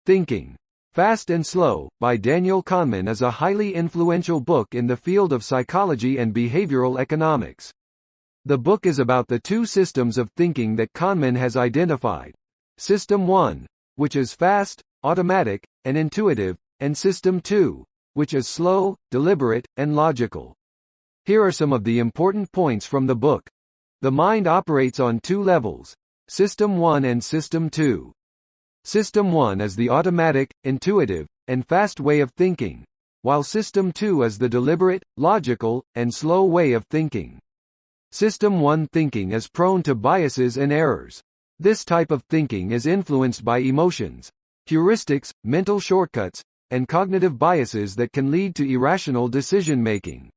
Thinking, Fast and Slow, by Daniel Kahneman is a highly influential book in the field of psychology and behavioral economics. The book is about the two systems of thinking that Kahneman has identified. System 1, which is fast, automatic, and intuitive, and System 2, which is slow, deliberate, and logical. Here are some of the important points from the book. The mind operates on two levels, System 1 and System 2. System 1 is the automatic, intuitive, and fast way of thinking, while System 2 is the deliberate, logical, and slow way of thinking. System 1 thinking is prone to biases and errors. This type of thinking is influenced by emotions, heuristics, mental shortcuts, and cognitive biases that can lead to irrational decision-making.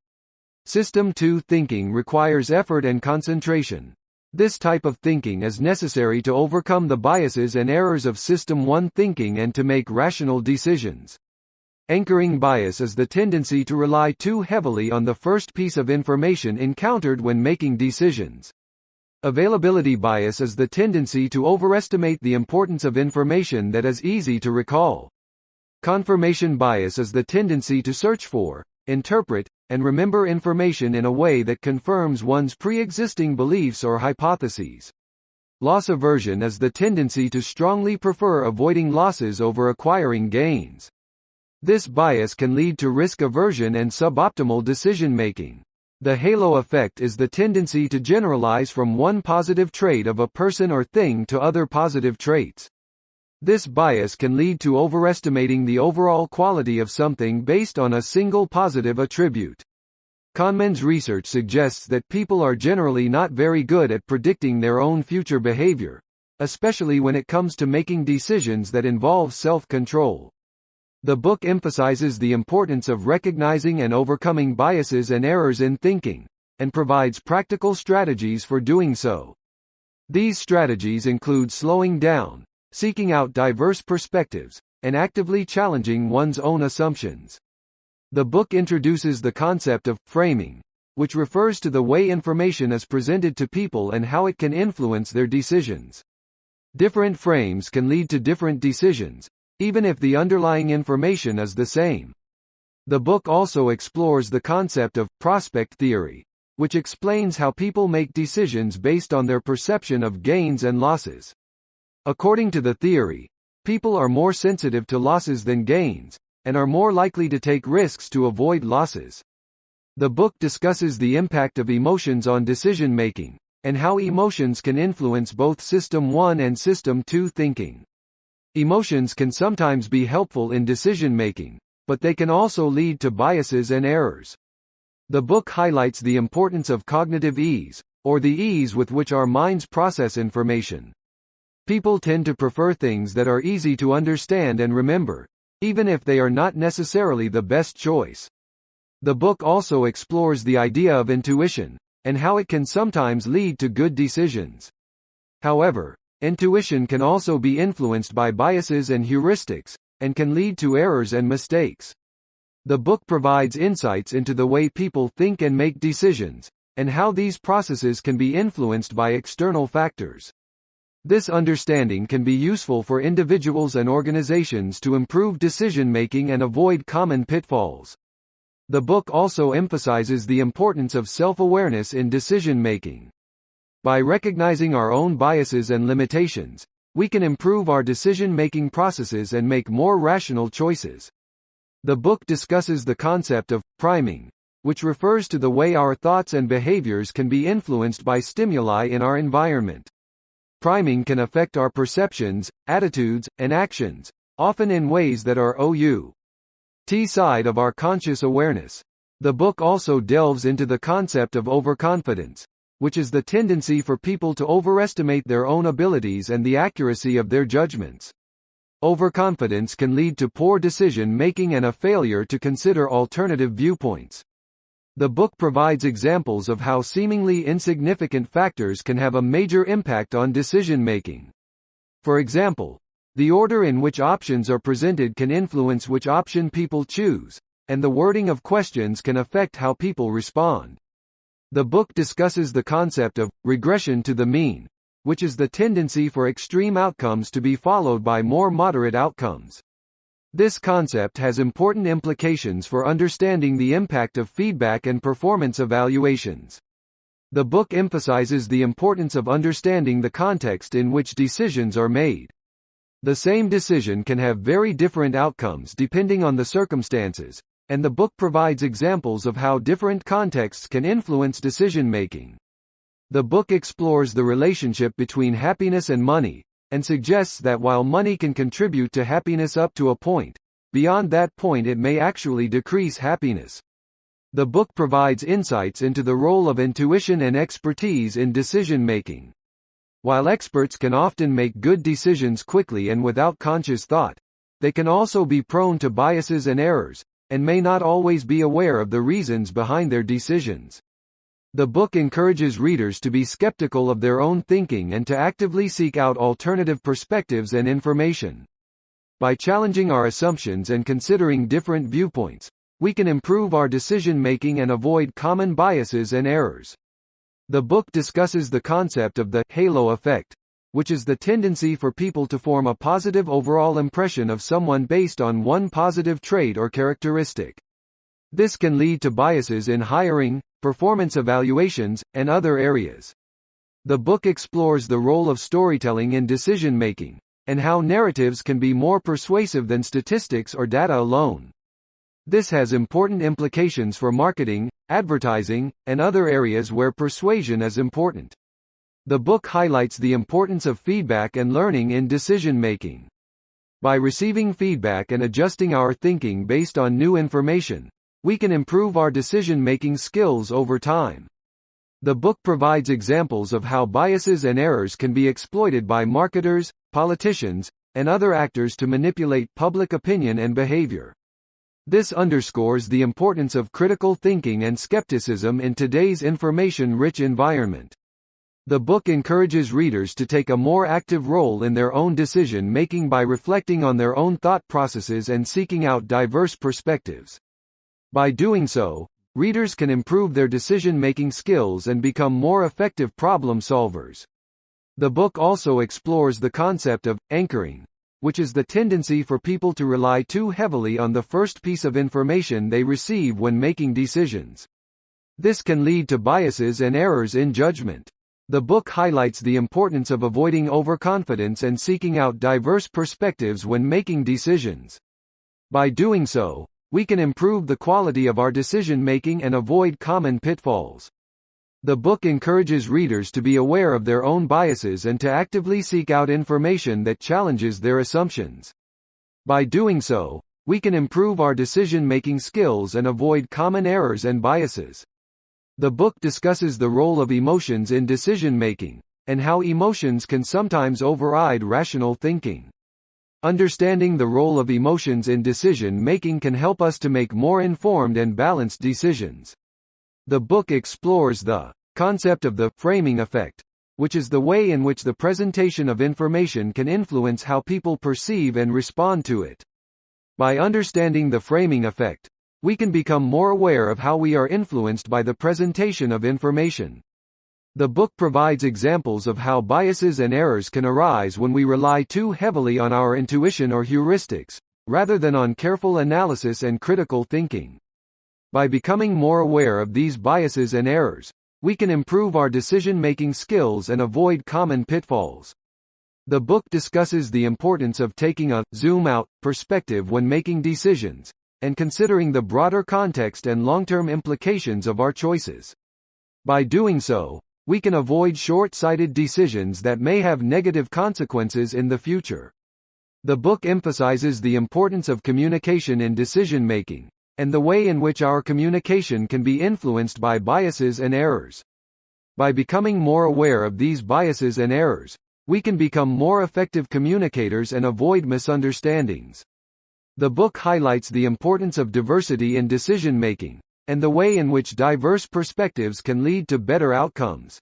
System 2 thinking requires effort and concentration. This type of thinking is necessary to overcome the biases and errors of System 1 thinking and to make rational decisions. Anchoring bias is the tendency to rely too heavily on the first piece of information encountered when making decisions. Availability bias is the tendency to overestimate the importance of information that is easy to recall. Confirmation bias is the tendency to search for, interpret, and remember information in a way that confirms one's pre-existing beliefs or hypotheses. Loss aversion is the tendency to strongly prefer avoiding losses over acquiring gains. This bias can lead to risk aversion and suboptimal decision-making. The halo effect is the tendency to generalize from one positive trait of a person or thing to other positive traits. This bias can lead to overestimating the overall quality of something based on a single positive attribute. Kahneman's research suggests that people are generally not very good at predicting their own future behavior, especially when it comes to making decisions that involve self-control. The book emphasizes the importance of recognizing and overcoming biases and errors in thinking, and provides practical strategies for doing so. These strategies include slowing down, seeking out diverse perspectives, and actively challenging one's own assumptions. The book introduces the concept of framing, which refers to the way information is presented to people and how it can influence their decisions. Different frames can lead to different decisions, even if the underlying information is the same. The book also explores the concept of prospect theory, which explains how people make decisions based on their perception of gains and losses. According to the theory, people are more sensitive to losses than gains, and are more likely to take risks to avoid losses. The book discusses the impact of emotions on decision-making, and how emotions can influence both System 1 and System 2 thinking. Emotions can sometimes be helpful in decision-making, but they can also lead to biases and errors. The book highlights the importance of cognitive ease, or the ease with which our minds process information. People tend to prefer things that are easy to understand and remember, even if they are not necessarily the best choice. The book also explores the idea of intuition, and how it can sometimes lead to good decisions. However, intuition can also be influenced by biases and heuristics, and can lead to errors and mistakes. The book provides insights into the way people think and make decisions, and how these processes can be influenced by external factors. This understanding can be useful for individuals and organizations to improve decision-making and avoid common pitfalls. The book also emphasizes the importance of self-awareness in decision-making. By recognizing our own biases and limitations, we can improve our decision-making processes and make more rational choices. The book discusses the concept of priming, which refers to the way our thoughts and behaviors can be influenced by stimuli in our environment. Priming can affect our perceptions, attitudes, and actions, often in ways that are the side of our conscious awareness. The book also delves into the concept of overconfidence, which is the tendency for people to overestimate their own abilities and the accuracy of their judgments. Overconfidence can lead to poor decision-making and a failure to consider alternative viewpoints. The book provides examples of how seemingly insignificant factors can have a major impact on decision-making. For example, the order in which options are presented can influence which option people choose, and the wording of questions can affect how people respond. The book discusses the concept of regression to the mean, which is the tendency for extreme outcomes to be followed by more moderate outcomes. This concept has important implications for understanding the impact of feedback and performance evaluations. The book emphasizes the importance of understanding the context in which decisions are made. The same decision can have very different outcomes depending on the circumstances, and the book provides examples of how different contexts can influence decision-making. The book explores the relationship between happiness and money, and suggests that while money can contribute to happiness up to a point, beyond that point it may actually decrease happiness. The book provides insights into the role of intuition and expertise in decision-making. While experts can often make good decisions quickly and without conscious thought, they can also be prone to biases and errors, and may not always be aware of the reasons behind their decisions. The book encourages readers to be skeptical of their own thinking and to actively seek out alternative perspectives and information. By challenging our assumptions and considering different viewpoints, we can improve our decision-making and avoid common biases and errors. The book discusses the concept of the halo effect, which is the tendency for people to form a positive overall impression of someone based on one positive trait or characteristic. This can lead to biases in hiring, performance evaluations, and other areas. The book explores the role of storytelling in decision-making, and how narratives can be more persuasive than statistics or data alone. This has important implications for marketing, advertising, and other areas where persuasion is important. The book highlights the importance of feedback and learning in decision-making. By receiving feedback and adjusting our thinking based on new information, we can improve our decision-making skills over time. The book provides examples of how biases and errors can be exploited by marketers, politicians, and other actors to manipulate public opinion and behavior. This underscores the importance of critical thinking and skepticism in today's information-rich environment. The book encourages readers to take a more active role in their own decision-making by reflecting on their own thought processes and seeking out diverse perspectives. By doing so, readers can improve their decision-making skills and become more effective problem solvers. The book also explores the concept of anchoring, which is the tendency for people to rely too heavily on the first piece of information they receive when making decisions. This can lead to biases and errors in judgment. The book highlights the importance of avoiding overconfidence and seeking out diverse perspectives when making decisions. By doing so, we can improve the quality of our decision-making and avoid common pitfalls. The book encourages readers to be aware of their own biases and to actively seek out information that challenges their assumptions. By doing so, we can improve our decision-making skills and avoid common errors and biases. The book discusses the role of emotions in decision-making, and how emotions can sometimes override rational thinking. Understanding the role of emotions in decision-making can help us to make more informed and balanced decisions. The book explores the concept of the framing effect, which is the way in which the presentation of information can influence how people perceive and respond to it. By understanding the framing effect, we can become more aware of how we are influenced by the presentation of information. The book provides examples of how biases and errors can arise when we rely too heavily on our intuition or heuristics, rather than on careful analysis and critical thinking. By becoming more aware of these biases and errors, we can improve our decision-making skills and avoid common pitfalls. The book discusses the importance of taking a zoom-out perspective when making decisions, and considering the broader context and long-term implications of our choices. By doing so, we can avoid short-sighted decisions that may have negative consequences in the future. The book emphasizes the importance of communication in decision-making, and the way in which our communication can be influenced by biases and errors. By becoming more aware of these biases and errors, we can become more effective communicators and avoid misunderstandings. The book highlights the importance of diversity in decision-making, and the way in which diverse perspectives can lead to better outcomes.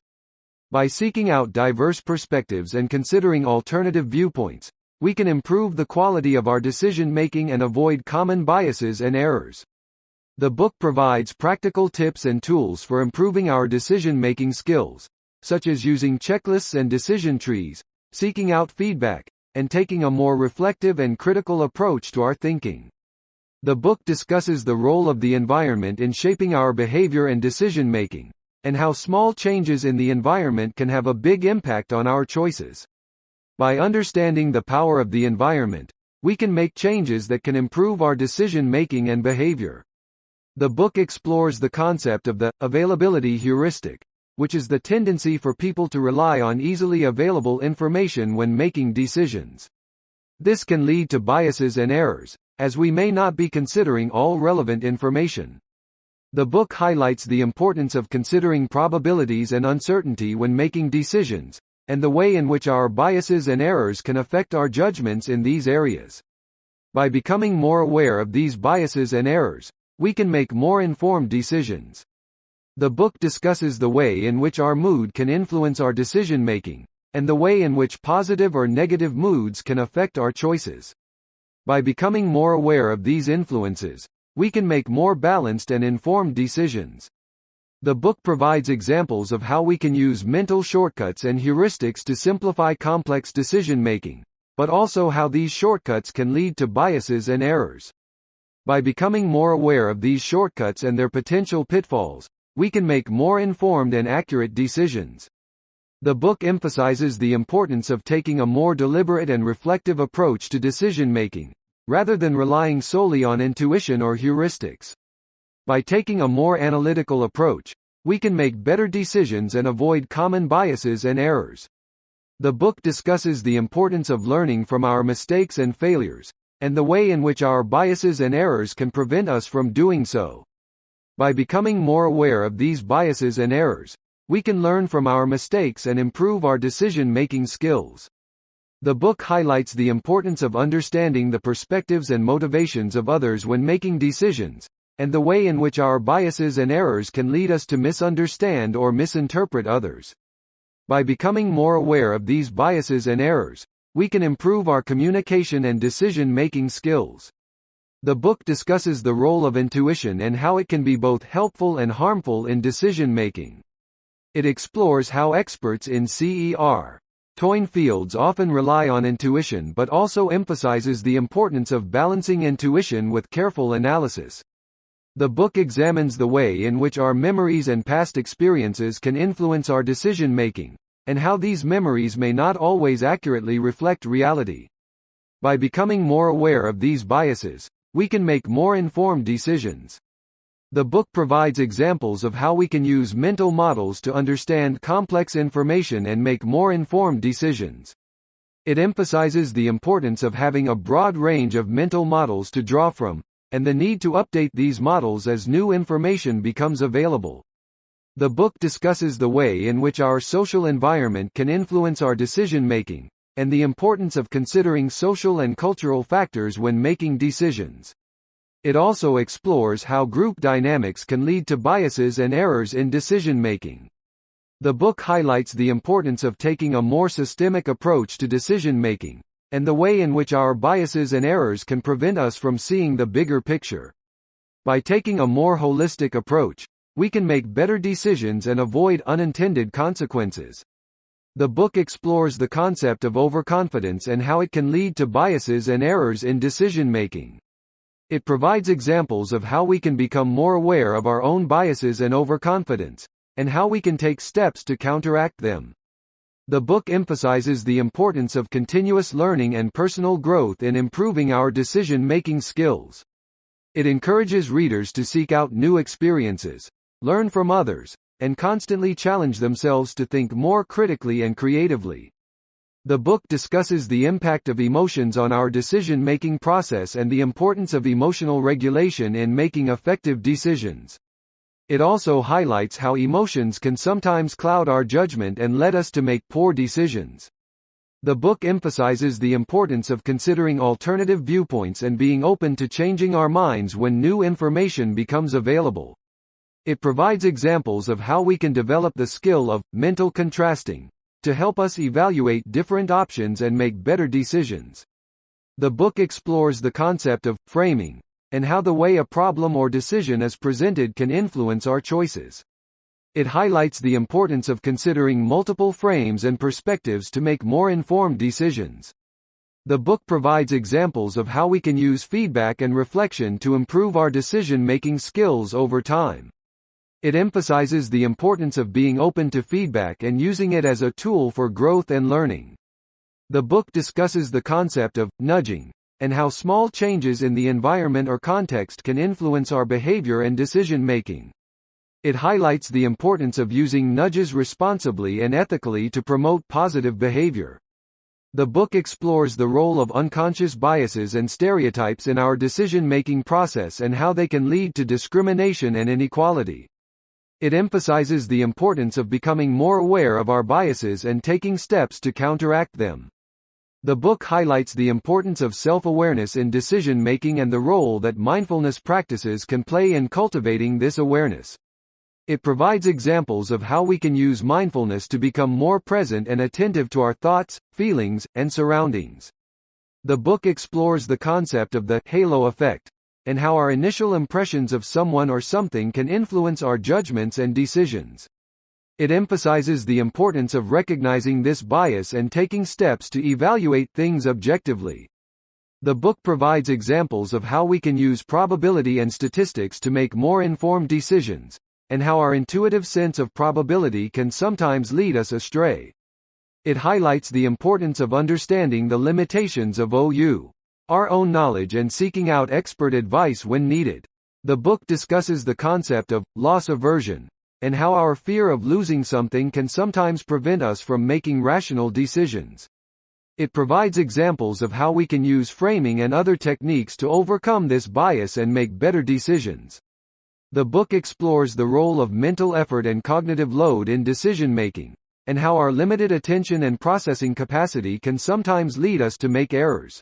By seeking out diverse perspectives and considering alternative viewpoints, we can improve the quality of our decision-making and avoid common biases and errors. The book provides practical tips and tools for improving our decision-making skills, such as using checklists and decision trees, seeking out feedback, and taking a more reflective and critical approach to our thinking. The book discusses the role of the environment in shaping our behavior and decision-making, and how small changes in the environment can have a big impact on our choices. By understanding the power of the environment, we can make changes that can improve our decision-making and behavior. The book explores the concept of the availability heuristic, which is the tendency for people to rely on easily available information when making decisions. This can lead to biases and errors, as we may not be considering all relevant information. The book highlights the importance of considering probabilities and uncertainty when making decisions, and the way in which our biases and errors can affect our judgments in these areas. By becoming more aware of these biases and errors, we can make more informed decisions. The book discusses the way in which our mood can influence our decision-making, and the way in which positive or negative moods can affect our choices. By becoming more aware of these influences, we can make more balanced and informed decisions. The book provides examples of how we can use mental shortcuts and heuristics to simplify complex decision-making, but also how these shortcuts can lead to biases and errors. By becoming more aware of these shortcuts and their potential pitfalls, we can make more informed and accurate decisions. The book emphasizes the importance of taking a more deliberate and reflective approach to decision-making, rather than relying solely on intuition or heuristics. By taking a more analytical approach, we can make better decisions and avoid common biases and errors. The book discusses the importance of learning from our mistakes and failures, and the way in which our biases and errors can prevent us from doing so. By becoming more aware of these biases and errors, we can learn from our mistakes and improve our decision-making skills. The book highlights the importance of understanding the perspectives and motivations of others when making decisions, and the way in which our biases and errors can lead us to misunderstand or misinterpret others. By becoming more aware of these biases and errors, we can improve our communication and decision-making skills. The book discusses the role of intuition and how it can be both helpful and harmful in decision-making. It explores how experts in toin fields often rely on intuition but also emphasizes the importance of balancing intuition with careful analysis. The book examines the way in which our memories and past experiences can influence our decision-making, and how these memories may not always accurately reflect reality. By becoming more aware of these biases, we can make more informed decisions. The book provides examples of how we can use mental models to understand complex information and make more informed decisions. It emphasizes the importance of having a broad range of mental models to draw from, and the need to update these models as new information becomes available. The book discusses the way in which our social environment can influence our decision-making, and the importance of considering social and cultural factors when making decisions. It also explores how group dynamics can lead to biases and errors in decision-making. The book highlights the importance of taking a more systemic approach to decision-making, and the way in which our biases and errors can prevent us from seeing the bigger picture. By taking a more holistic approach, we can make better decisions and avoid unintended consequences. The book explores the concept of overconfidence and how it can lead to biases and errors in decision-making. It provides examples of how we can become more aware of our own biases and overconfidence, and how we can take steps to counteract them. The book emphasizes the importance of continuous learning and personal growth in improving our decision-making skills. It encourages readers to seek out new experiences, learn from others, and constantly challenge themselves to think more critically and creatively. The book discusses the impact of emotions on our decision-making process and the importance of emotional regulation in making effective decisions. It also highlights how emotions can sometimes cloud our judgment and lead us to make poor decisions. The book emphasizes the importance of considering alternative viewpoints and being open to changing our minds when new information becomes available. It provides examples of how we can develop the skill of mental contrasting to help us evaluate different options and make better decisions. The book explores the concept of framing and how the way a problem or decision is presented can influence our choices. It highlights the importance of considering multiple frames and perspectives to make more informed decisions. The book provides examples of how we can use feedback and reflection to improve our decision-making skills over time. It emphasizes the importance of being open to feedback and using it as a tool for growth and learning. The book discusses the concept of nudging and how small changes in the environment or context can influence our behavior and decision-making. It highlights the importance of using nudges responsibly and ethically to promote positive behavior. The book explores the role of unconscious biases and stereotypes in our decision-making process and how they can lead to discrimination and inequality. It emphasizes the importance of becoming more aware of our biases and taking steps to counteract them. The book highlights the importance of self-awareness in decision-making and the role that mindfulness practices can play in cultivating this awareness. It provides examples of how we can use mindfulness to become more present and attentive to our thoughts, feelings, and surroundings. The book explores the concept of the halo effect and how our initial impressions of someone or something can influence our judgments and decisions. It emphasizes the importance of recognizing this bias and taking steps to evaluate things objectively. The book provides examples of how we can use probability and statistics to make more informed decisions, and how our intuitive sense of probability can sometimes lead us astray. It highlights the importance of understanding the limitations of our own knowledge and seeking out expert advice when needed. The book discusses the concept of loss aversion and how our fear of losing something can sometimes prevent us from making rational decisions. It provides examples of how we can use framing and other techniques to overcome this bias and make better decisions. The book explores the role of mental effort and cognitive load in decision-making, and how our limited attention and processing capacity can sometimes lead us to make errors.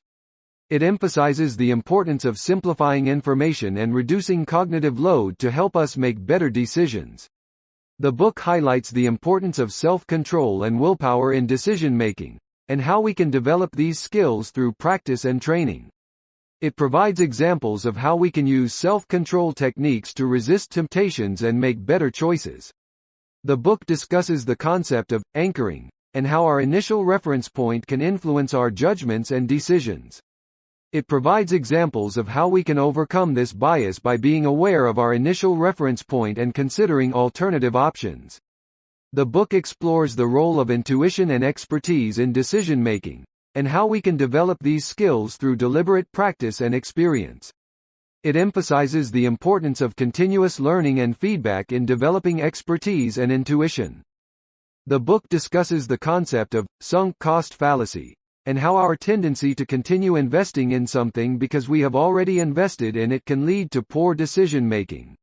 It emphasizes the importance of simplifying information and reducing cognitive load to help us make better decisions. The book highlights the importance of self-control and willpower in decision-making, and how we can develop these skills through practice and training. It provides examples of how we can use self-control techniques to resist temptations and make better choices. The book discusses the concept of anchoring, and how our initial reference point can influence our judgments and decisions. It provides examples of how we can overcome this bias by being aware of our initial reference point and considering alternative options. The book explores the role of intuition and expertise in decision-making, and how we can develop these skills through deliberate practice and experience. It emphasizes the importance of continuous learning and feedback in developing expertise and intuition. The book discusses the concept of sunk cost fallacy, and how our tendency to continue investing in something because we have already invested in it can lead to poor decision-making.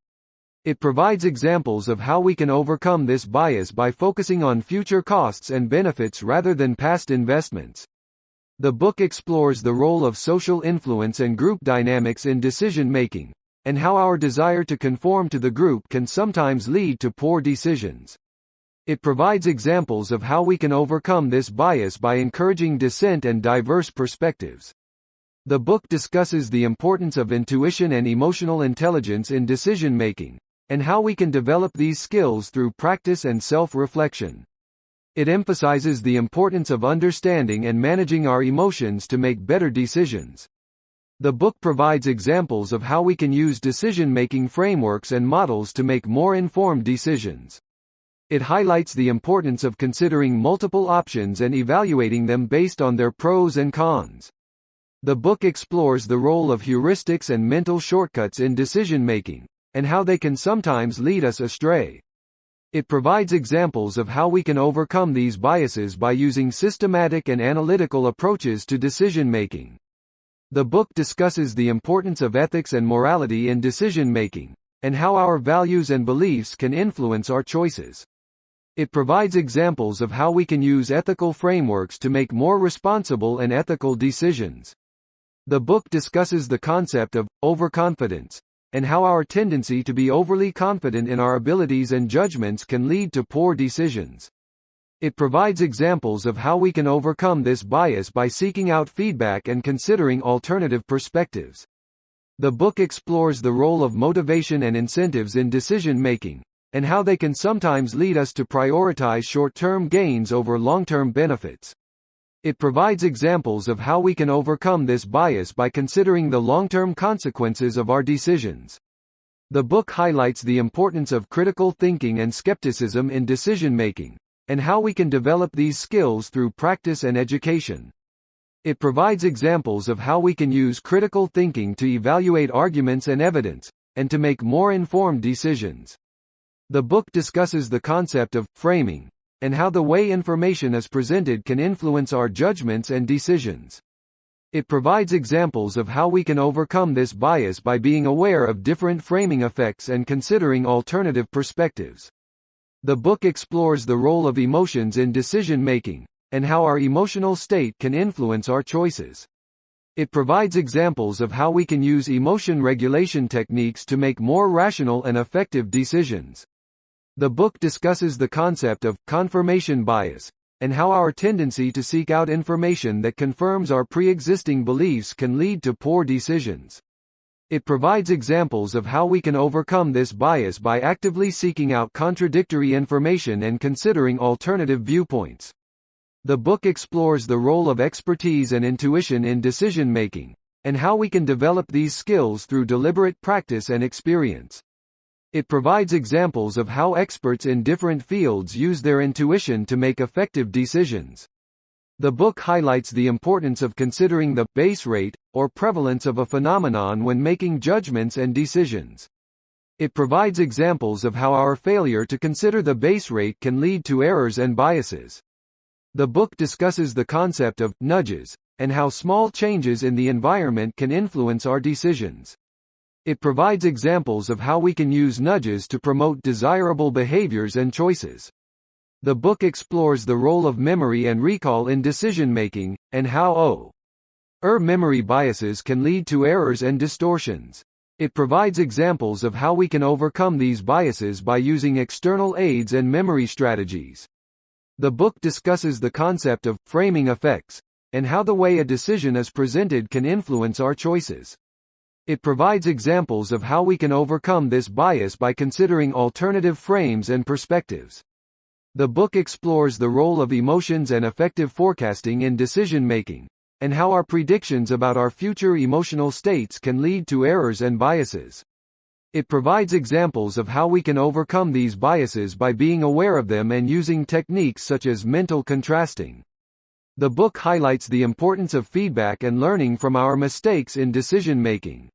It provides examples of how we can overcome this bias by focusing on future costs and benefits rather than past investments. The book explores the role of social influence and group dynamics in decision-making, and how our desire to conform to the group can sometimes lead to poor decisions. It provides examples of how we can overcome this bias by encouraging dissent and diverse perspectives. The book discusses the importance of intuition and emotional intelligence in decision-making, and how we can develop these skills through practice and self-reflection. It emphasizes the importance of understanding and managing our emotions to make better decisions. The book provides examples of how we can use decision-making frameworks and models to make more informed decisions. It highlights the importance of considering multiple options and evaluating them based on their pros and cons. The book explores the role of heuristics and mental shortcuts in decision-making, and how they can sometimes lead us astray. It provides examples of how we can overcome these biases by using systematic and analytical approaches to decision-making. The book discusses the importance of ethics and morality in decision-making, and how our values and beliefs can influence our choices. It provides examples of how we can use ethical frameworks to make more responsible and ethical decisions. The book discusses the concept of overconfidence, and how our tendency to be overly confident in our abilities and judgments can lead to poor decisions. It provides examples of how we can overcome this bias by seeking out feedback and considering alternative perspectives. The book explores the role of motivation and incentives in decision-making, and how they can sometimes lead us to prioritize short-term gains over long-term benefits. It provides examples of how we can overcome this bias by considering the long-term consequences of our decisions. The book highlights the importance of critical thinking and skepticism in decision-making, and how we can develop these skills through practice and education. It provides examples of how we can use critical thinking to evaluate arguments and evidence, and to make more informed decisions. The book discusses the concept of framing, and how the way information is presented can influence our judgments and decisions. It provides examples of how we can overcome this bias by being aware of different framing effects and considering alternative perspectives. The book explores the role of emotions in decision-making, and how our emotional state can influence our choices. It provides examples of how we can use emotion regulation techniques to make more rational and effective decisions. The book discusses the concept of confirmation bias, and how our tendency to seek out information that confirms our pre-existing beliefs can lead to poor decisions. It provides examples of how we can overcome this bias by actively seeking out contradictory information and considering alternative viewpoints. The book explores the role of expertise and intuition in decision-making, and how we can develop these skills through deliberate practice and experience. It provides examples of how experts in different fields use their intuition to make effective decisions. The book highlights the importance of considering the base rate, or prevalence of a phenomenon when making judgments and decisions. It provides examples of how our failure to consider the base rate can lead to errors and biases. The book discusses the concept of nudges, and how small changes in the environment can influence our decisions. It provides examples of how we can use nudges to promote desirable behaviors and choices. The book explores the role of memory and recall in decision-making, and how memory biases can lead to errors and distortions. It provides examples of how we can overcome these biases by using external aids and memory strategies. The book discusses the concept of framing effects, and how the way a decision is presented can influence our choices. It provides examples of how we can overcome this bias by considering alternative frames and perspectives. The book explores the role of emotions and effective forecasting in decision-making, and how our predictions about our future emotional states can lead to errors and biases. It provides examples of how we can overcome these biases by being aware of them and using techniques such as mental contrasting. The book highlights the importance of feedback and learning from our mistakes in decision-making.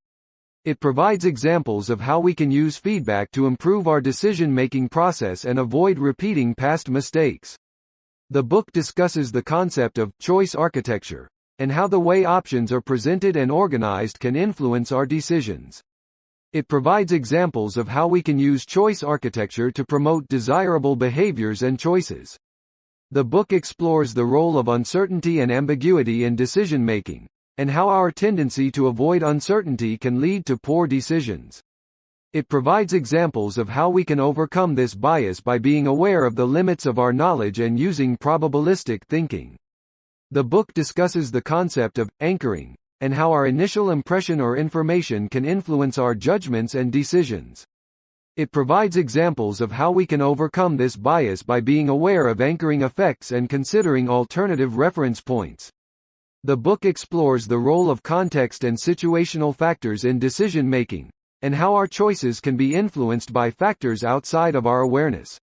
It provides examples of how we can use feedback to improve our decision-making process and avoid repeating past mistakes. The book discusses the concept of choice architecture, and how the way options are presented and organized can influence our decisions. It provides examples of how we can use choice architecture to promote desirable behaviors and choices. The book explores the role of uncertainty and ambiguity in decision-making, and how our tendency to avoid uncertainty can lead to poor decisions. It provides examples of how we can overcome this bias by being aware of the limits of our knowledge and using probabilistic thinking. The book discusses the concept of anchoring, and how our initial impression or information can influence our judgments and decisions. It provides examples of how we can overcome this bias by being aware of anchoring effects and considering alternative reference points. The book explores the role of context and situational factors in decision-making, and how our choices can be influenced by factors outside of our awareness.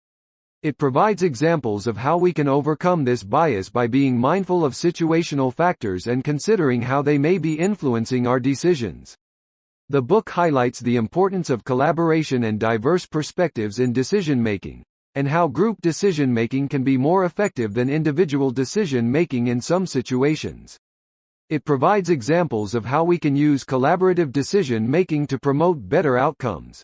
It provides examples of how we can overcome this bias by being mindful of situational factors and considering how they may be influencing our decisions. The book highlights the importance of collaboration and diverse perspectives in decision-making, and how group decision-making can be more effective than individual decision-making in some situations. It provides examples of how we can use collaborative decision-making to promote better outcomes.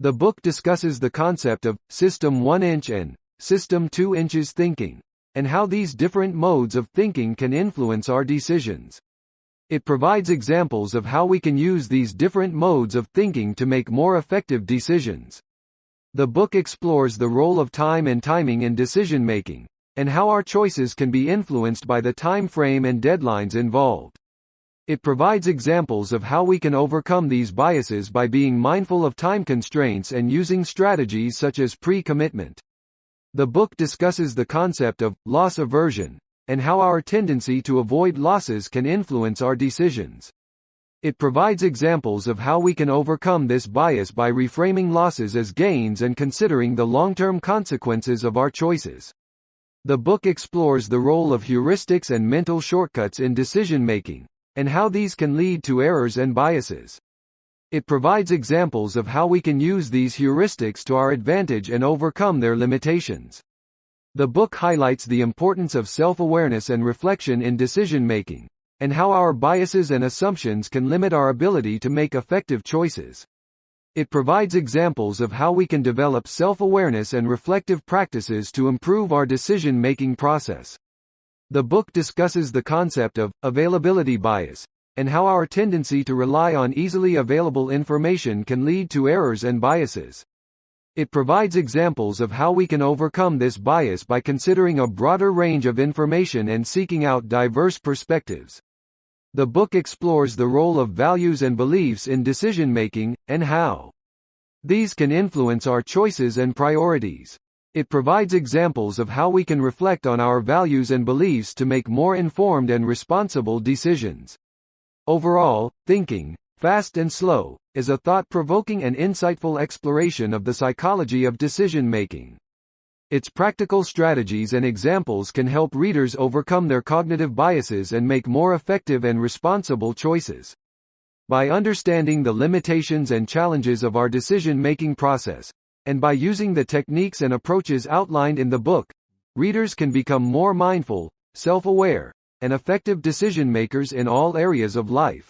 The book discusses the concept of System 1 inch and System 2 inches thinking, and how these different modes of thinking can influence our decisions. It provides examples of how we can use these different modes of thinking to make more effective decisions. The book explores the role of time and timing in decision-making, and how our choices can be influenced by the time frame and deadlines involved. It provides examples of how we can overcome these biases by being mindful of time constraints and using strategies such as pre-commitment. The book discusses the concept of loss aversion and how our tendency to avoid losses can influence our decisions. It provides examples of how we can overcome this bias by reframing losses as gains and considering the long-term consequences of our choices. The book explores the role of heuristics and mental shortcuts in decision-making, and how these can lead to errors and biases. It provides examples of how we can use these heuristics to our advantage and overcome their limitations. The book highlights the importance of self-awareness and reflection in decision-making, and how our biases and assumptions can limit our ability to make effective choices. It provides examples of how we can develop self-awareness and reflective practices to improve our decision-making process. The book discusses the concept of availability bias, and how our tendency to rely on easily available information can lead to errors and biases. It provides examples of how we can overcome this bias by considering a broader range of information and seeking out diverse perspectives. The book explores the role of values and beliefs in decision-making, and how these can influence our choices and priorities. It provides examples of how we can reflect on our values and beliefs to make more informed and responsible decisions. Overall, Thinking, Fast and Slow, is a thought-provoking and insightful exploration of the psychology of decision-making. Its practical strategies and examples can help readers overcome their cognitive biases and make more effective and responsible choices. By understanding the limitations and challenges of our decision-making process, and by using the techniques and approaches outlined in the book, readers can become more mindful, self-aware, and effective decision-makers in all areas of life.